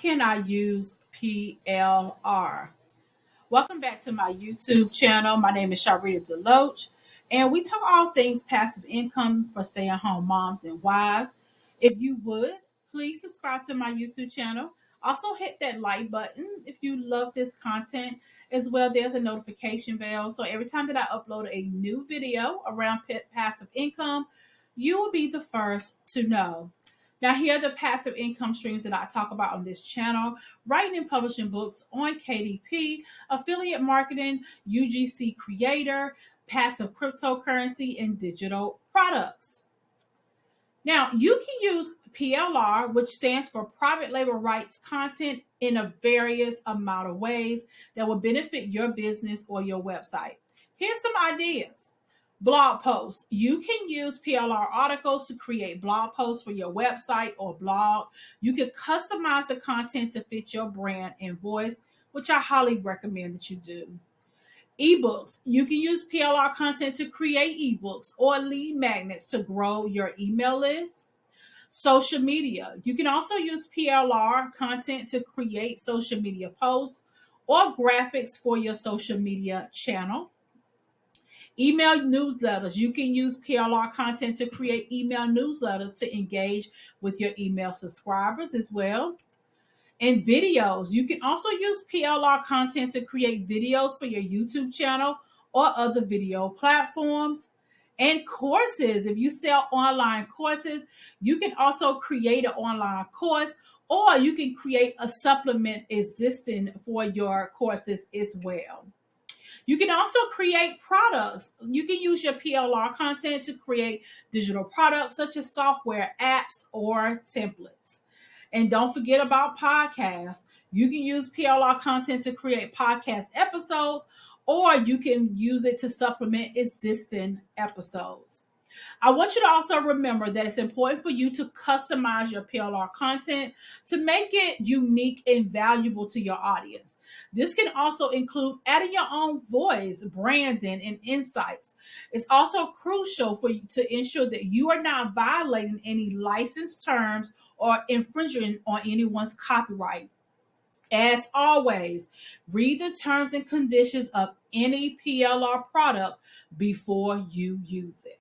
can I use PLR? Welcome back to my YouTube channel. My name is Sharlrita Deloatch, and we talk all things passive income for stay-at-home moms and wives. If you would, please subscribe to my YouTube channel. Also, hit that like button if you love this content. As well, there's a notification bell. So every time that I upload a new video around passive income, you will be the first to know. Now, here are the passive income streams that I talk about on this channel: writing and publishing books on KDP, affiliate marketing, UGC creator, passive cryptocurrency, and digital products. Now, you can use PLR, which stands for private label rights content, in a various amount of ways that will benefit your business or your website. Here's some ideas. Blog posts. You can use PLR articles to create blog posts for your website or blog. You can customize the content to fit your brand and voice, which I highly recommend that you do. Ebooks. You can use PLR content to create ebooks or lead magnets to grow your email list. Social media. You can also use PLR content to create social media posts or graphics for your social media channel. Email newsletters. You can use PLR content to create email newsletters to engage with your email subscribers as well. And videos. You can also use PLR content to create videos for your YouTube channel or other video platforms. And courses. If you sell online courses, you can also create an online course, or you can create a supplement existing for your courses as well. You can also create products. You can use your PLR content to create digital products such as software, apps, or templates. And don't forget about podcasts. You can use PLR content to create podcast episodes, or you can use it to supplement existing episodes. I want you to also remember that it's important for you to customize your PLR content to make it unique and valuable to your audience. This can also include adding your own voice, branding, and insights. It's also crucial for you to ensure that you are not violating any license terms or infringing on anyone's copyright. As always, read the terms and conditions of any PLR product before you use it.